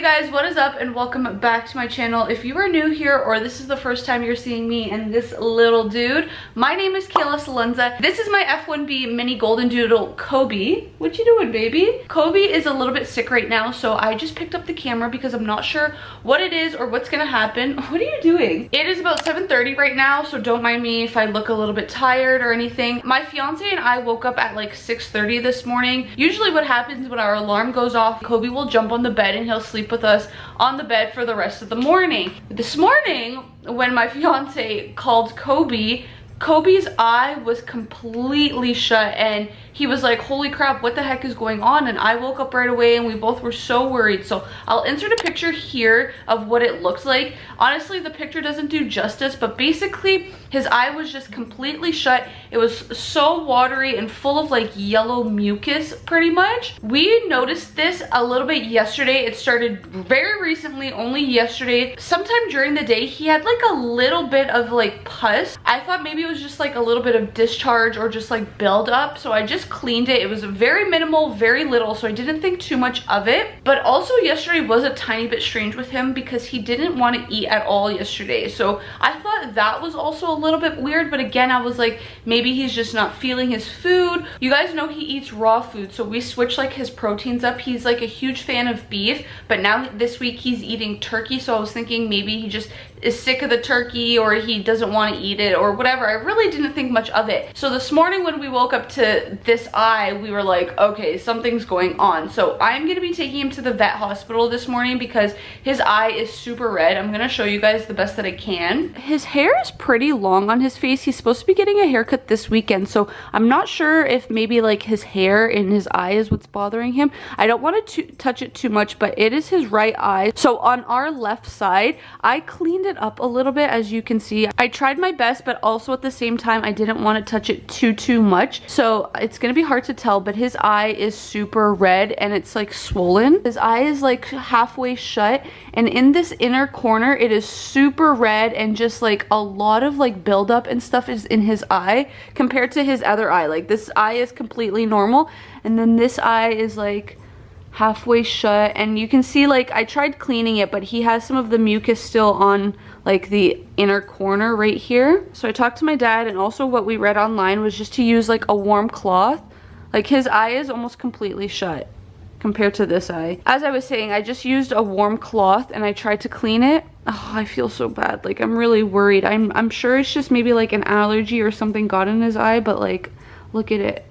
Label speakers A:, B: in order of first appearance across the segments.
A: guys, what is up and welcome back to my channel. If you are new here or this is the first time you're seeing me and this little dude, my name is Kayla Salenza. This is my F1B mini golden doodle Kobe. What you doing, baby? Kobe is a little bit sick right now, so I just picked up the camera because I'm not sure what it is or what's gonna happen. What are you doing? It is about 7:30 right now, so don't mind me if I look a little bit tired or anything. My fiance and I woke up at like 6:30 this morning. Usually what happens when our alarm goes off, Kobe will jump on the bed and he'll sleep with us on the bed for the rest of the morning. This morning, when my fiance called Kobe's eye was completely shut and he was like, holy crap, what the heck is going on? And I woke up right away and we both were so worried. So I'll insert a picture here of what it looks like. Honestly, the picture doesn't do justice, but basically his eye was just completely shut. It was so watery and full of like yellow mucus pretty much. We noticed this a little bit yesterday. It started very recently, only yesterday. Sometime during the day, he had like a little bit of like pus. I thought maybe it was just like a little bit of discharge or just like build up. So I just cleaned it. It was very minimal, very little, so I didn't think too much of it. But also yesterday was a tiny bit strange with him because he didn't want to eat at all yesterday. So I thought that was also a little bit weird, but again, I was like, maybe he's just not feeling his food. You guys know he eats raw food, so we switched like his proteins up. He's like a huge fan of beef, but now this week he's eating turkey, so I was thinking maybe he just is sick of the turkey or he doesn't want to eat it or whatever. I really didn't think much of it. So this morning when we woke up to this eye, we were like, okay, something's going on. So I'm gonna be taking him to the vet hospital this morning because his eye is super red. I'm gonna show you guys the best that I can. His hair is pretty long on his face. He's supposed to be getting a haircut this weekend, so I'm not sure if maybe like his hair in his eye is what's bothering him. I don't want to touch it too much, but it is his right eye. So on our left side, I cleaned it up a little bit. As you can see, I tried my best, but also at the same time I didn't want to touch it too much, so it's gonna be hard to tell, but his eye is super red and it's like swollen. His eye is like halfway shut, and in this inner corner it is super red and just like a lot of like buildup and stuff is in his eye compared to his other eye. Like this eye is completely normal, and then this eye is like halfway shut, and you can see like I tried cleaning it, but he has some of the mucus still on like the inner corner right here. So I talked to my dad, and also what we read online was just to use like a warm cloth. Like his eye is almost completely shut compared to this eye. As I was saying, I just used a warm cloth and I tried to clean it. Oh, I feel so bad. Like I'm really worried. I'm sure it's just maybe like an allergy or something got in his eye, but like look at it.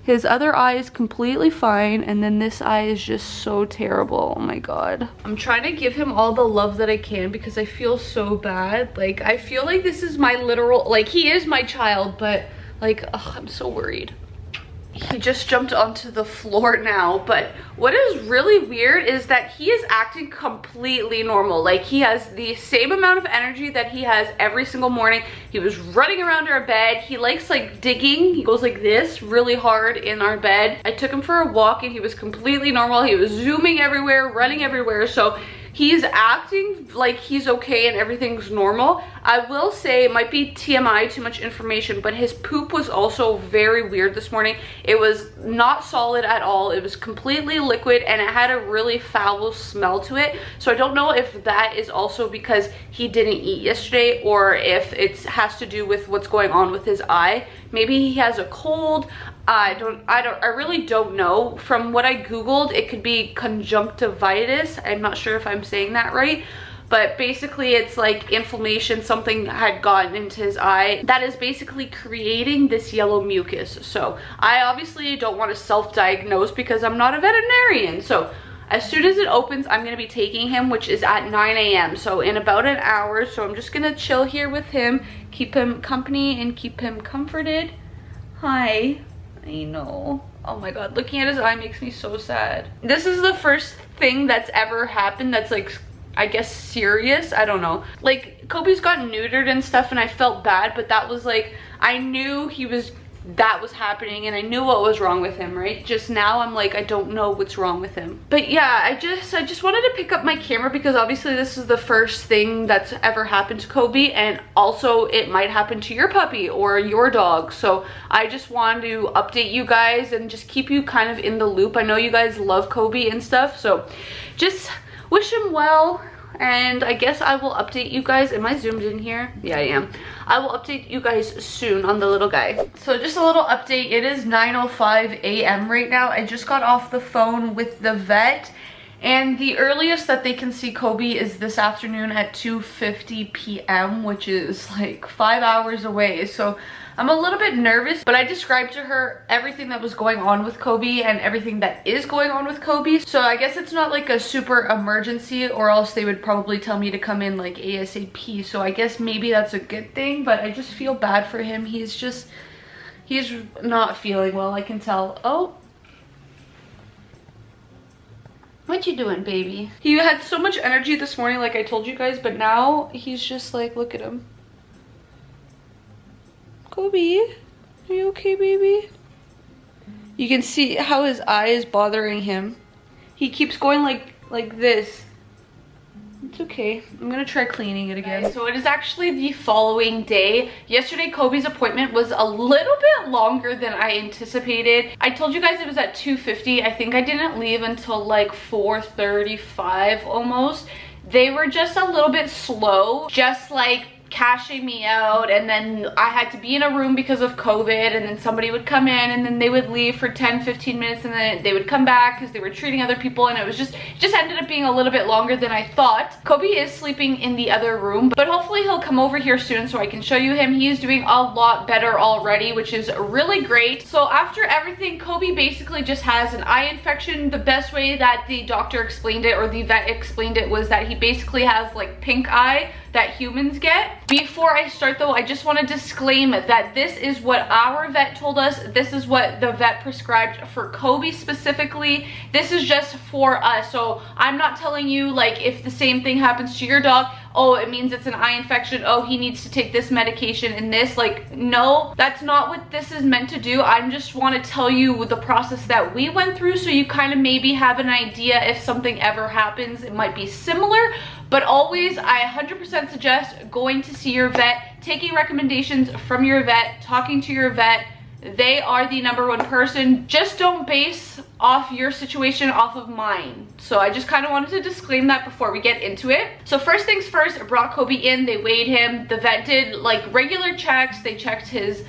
A: His other eye is completely fine, and then this eye is just so terrible. Oh my god. I'm trying to give him all the love that I can because I feel so bad. Like I feel like this is my literal, like he is my child, but like, oh, I'm so worried. He just jumped onto the floor now, but what is really weird is that he is acting completely normal. Like he has the same amount of energy that he has every single morning. He was running around our bed. He likes like digging. He goes like this really hard in our bed. I took him for a walk and he was completely normal. He was zooming everywhere, running everywhere. So he's acting like he's okay and everything's normal. I will say, it might be TMI, too much information, but his poop was also very weird this morning. It was not solid at all. It was completely liquid and it had a really foul smell to it. So I don't know if that is also because he didn't eat yesterday or if it has to do with what's going on with his eye. Maybe he has a cold. I really don't know. From what I googled, it could be conjunctivitis. I'm not sure if I'm saying that right, but basically it's like inflammation. Something had gotten into his eye that is basically creating this yellow mucus. So I obviously don't want to self-diagnose because I'm not a veterinarian. So as soon as it opens, I'm going to be taking him, which is at 9 a.m. So in about an hour. So I'm just going to chill here with him, keep him company and keep him comforted. Hi. I know. Oh my god, looking at his eye makes me so sad. This is the first thing that's ever happened that's like, I guess, serious. I don't know. Like, Kobe's gotten neutered and stuff and I felt bad, but that was like, I knew that was happening and I knew what was wrong with him, right? Just now I'm like, I don't know what's wrong with him. But yeah, I just wanted to pick up my camera because obviously this is the first thing that's ever happened to Kobe, and also it might happen to your puppy or your dog. So I just wanted to update you guys and just keep you kind of in the loop. I know you guys love Kobe and stuff, so just wish him well. And I guess I will update you guys. Am I zoomed in here? Yeah, I am. I will update you guys soon on the little guy. So just a little update. It is 9:05 a.m. right now. I just got off the phone with the vet. And the earliest that they can see Kobe is this afternoon at 2:50 p.m. which is like 5 hours away. So I'm a little bit nervous, but I described to her everything that was going on with Kobe and everything that is going on with Kobe. So I guess it's not like a super emergency, or else they would probably tell me to come in like ASAP. So I guess maybe that's a good thing, but I just feel bad for him. He's not feeling well, I can tell. Oh. What you doing, baby? He had so much energy this morning, like I told you guys, but now he's just like, look at him. Kobe, are you okay, baby? You can see how his eye is bothering him. He keeps going like this. It's okay. I'm gonna try cleaning it again. So it is actually the following day. Yesterday, Kobe's appointment was a little bit longer than I anticipated. I told you guys it was at 2:50. I think I didn't leave until like 4:35 almost. They were just a little bit slow, just like cashing me out, and then I had to be in a room because of COVID, and then somebody would come in and then they would leave for 10-15 minutes, and then they would come back because they were treating other people, and it just ended up being a little bit longer than I thought. Kobe is sleeping in the other room, but hopefully he'll come over here soon so I can show you him. He is doing a lot better already, which is really great. So after everything, Kobe basically just has an eye infection. The best way that the doctor explained it, or the vet explained it, was that he basically has like pink eye that humans get. Before I start though, I just want to disclaim that this is what our vet told us. This is what the vet prescribed for Kobe specifically. This is just for us. So I'm not telling you like if the same thing happens to your dog, oh, it means it's an eye infection, oh, he needs to take this medication and this. Like, no, that's not what this is meant to do. I just want to tell you the process that we went through, so you kind of maybe have an idea if something ever happens, it might be similar. But always, I 100% suggest going to see your vet, taking recommendations from your vet, talking to your vet. They are the #1 person. Just don't base off your situation off of mine. So I just kind of wanted to disclaim that before we get into it. So first things first, brought Kobe in, they weighed him. The vet did like regular checks. They checked his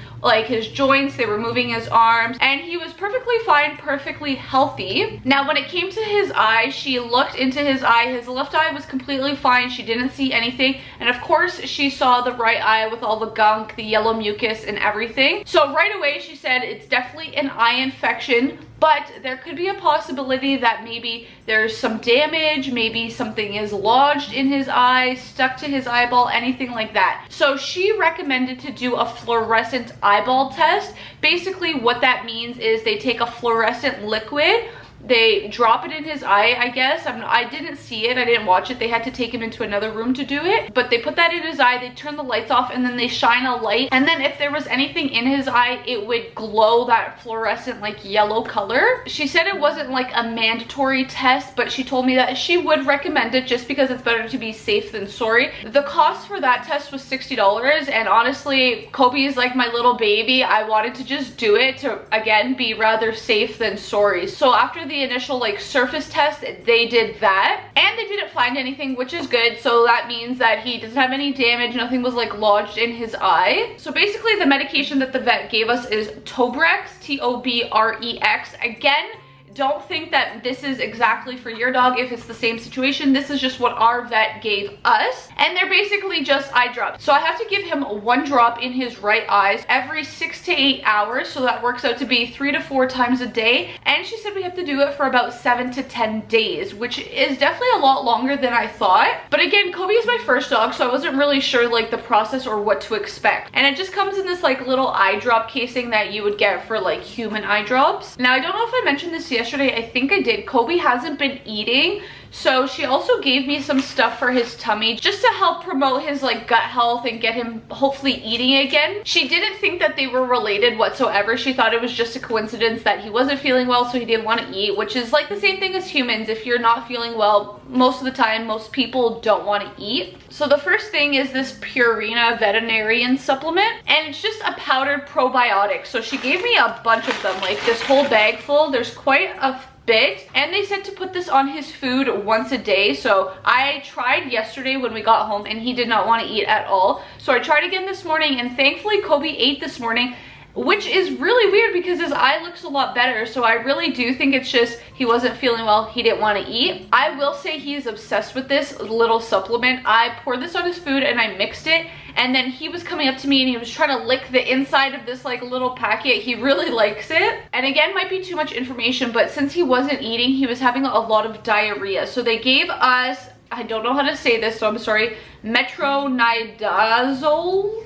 A: joints, they were moving his arms, and he was perfectly fine, perfectly healthy. Now when it came to his eye, she looked into his eye. His left eye was completely fine. She didn't see anything, and of course she saw the right eye with all the gunk, the yellow mucus and everything. So right away she said it's definitely an eye infection, but there could be a possibility that maybe there's some damage, maybe something is lodged in his eye, stuck to his eyeball, anything like that. So she recommended to do a fluorescent eyeball test. Basically what that means is they take a fluorescent liquid, they drop it in his eye, I guess. I didn't see it, I didn't watch it. They had to take him into another room to do it. But they put that in his eye, they turn the lights off, and then they shine a light. And then if there was anything in his eye, it would glow that fluorescent like yellow color. She said it wasn't like a mandatory test, but she told me that she would recommend it just because it's better to be safe than sorry. The cost for that test was $60, and honestly, Kobe is like my little baby. I wanted to just do it to, again, be rather safe than sorry. So after the initial like surface test, they did that, and they didn't find anything, which is good. So that means that he doesn't have any damage, nothing was like lodged in his eye. So basically the medication that the vet gave us is Tobrex, T-O-B-R-E-X. Again, don't think that this is exactly for your dog if it's the same situation. This is just what our vet gave us, and they're basically just eye drops. So I have to give him 1 drop in his right eye every 6 to 8 hours, so that works out to be 3 to 4 times a day. And she said we have to do it for about 7 to 10 days, which is definitely a lot longer than I thought. But again, Kobe is my first dog, so I wasn't really sure like the process or what to expect. And it just comes in this like little eye drop casing that you would get for like human eye drops. Now I don't know if I mentioned this yesterday. I think I did. Kobe hasn't been eating, so she also gave me some stuff for his tummy just to help promote his like gut health and get him hopefully eating again. She didn't think that they were related whatsoever. She thought it was just a coincidence that he wasn't feeling well, so he didn't want to eat, which is like the same thing as humans. If you're not feeling well, most of the time most people don't want to eat. So the first thing is this Purina Veterinarian supplement, and it's just a powdered probiotic. So she gave me a bunch of them, like this whole bag full. There's quite a bit, and they said to put this on his food once a day. So I tried yesterday when we got home and he did not want to eat at all. So I tried again this morning, and thankfully Kobe ate this morning, which is really weird because his eye looks a lot better. So I really do think it's just he wasn't feeling well, he didn't want to eat. I will say he's obsessed with this little supplement. I poured this on his food and I mixed it, and then he was coming up to me and he was trying to lick the inside of this like little packet. He really likes it. And again, might be too much information, but since he wasn't eating, he was having a lot of diarrhea. So they gave us, I don't know how to say this, so I'm sorry, metronidazole.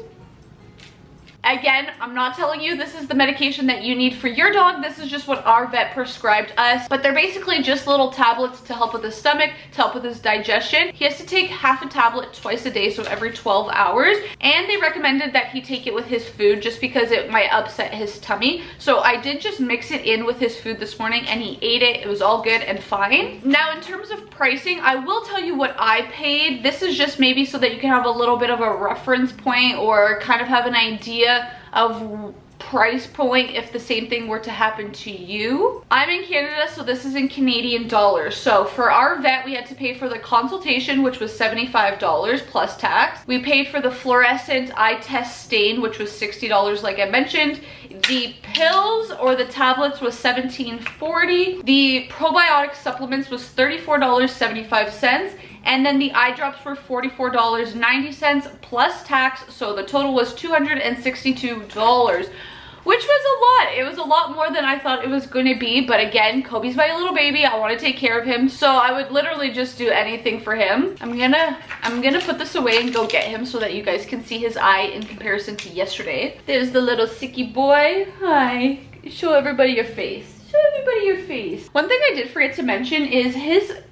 A: Again, I'm not telling you this is the medication that you need for your dog. This is just what our vet prescribed us. But they're basically just little tablets to help with his stomach, to help with his digestion. He has to take half a tablet twice a day, so every 12 hours. And they recommended that he take it with his food just because it might upset his tummy. So I did just mix it in with his food this morning and he ate it. It was all good and fine. Now, in terms of pricing, I will tell you what I paid. This is just maybe so that you can have a little bit of a reference point or kind of have an idea of price point if the same thing were to happen to you. I'm in Canada, so this is in Canadian dollars. So for our vet, we had to pay for the consultation, which was $75 plus tax. We paid for the fluorescent eye test stain, which was $60 like I mentioned. The pills or the tablets was $17.40. The probiotic supplements was $34.75. And then the eye drops were $44.90 plus tax, so the total was $262, which was a lot. It was a lot more than I thought it was going to be, but again, Kobe's my little baby. I want to take care of him, so I would literally just do anything for him. I'm gonna put this away and go get him so that you guys can see his eye in comparison to yesterday. There's the little sicky boy. Hi. Show everybody your face. Show everybody your face. One thing I did forget to mention is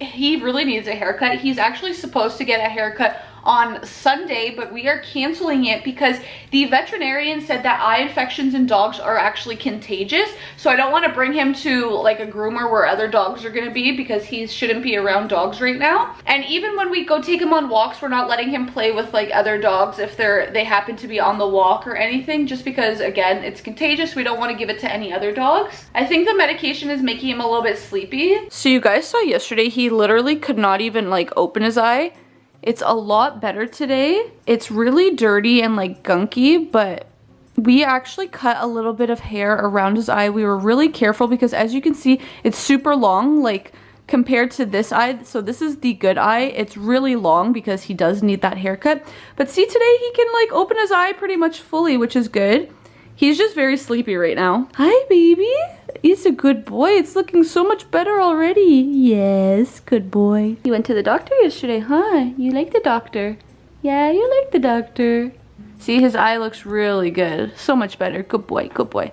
A: he really needs a haircut. He's actually supposed to get a haircut on Sunday, but we are canceling it because the veterinarian said that eye infections in dogs are actually contagious. So I don't want to bring him to like a groomer where other dogs are going to be, because he shouldn't be around dogs right now. And even when we go take him on walks, we're not letting him play with like other dogs if they happen to be on the walk or anything, just because again, it's contagious. We don't want to give it to any other dogs. I think the medication is making him a little bit sleepy. So you guys saw yesterday, he literally could not even like open his eye. It's a lot better today. It's really dirty and like gunky, but we actually cut a little bit of hair around his eye. We were really careful because as you can see, it's super long, like compared to this eye. So this is the good eye. It's really long because he does need that haircut. But see, today he can like open his eye pretty much fully, which is good. He's just very sleepy right now. Hi, baby. He's a good boy. It's looking so much better already. Yes, good boy. You went to the doctor yesterday, huh? You like the doctor? Yeah, you like the doctor. See, his eye looks really good. So much better. Good boy, good boy.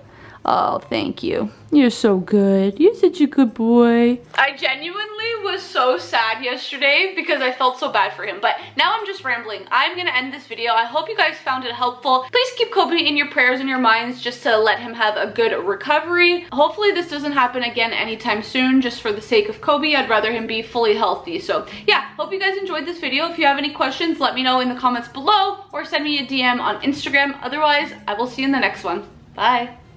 A: Oh, thank you. You're so good. You're such a good boy. I genuinely was so sad yesterday because I felt so bad for him, but now I'm just rambling. I'm gonna end this video. I hope you guys found it helpful. Please keep Kobe in your prayers and your minds just to let him have a good recovery. Hopefully this doesn't happen again anytime soon, just for the sake of Kobe. I'd rather him be fully healthy. So yeah, hope you guys enjoyed this video. If you have any questions, let me know in the comments below or send me a DM on Instagram. Otherwise, I will see you in the next one. Bye.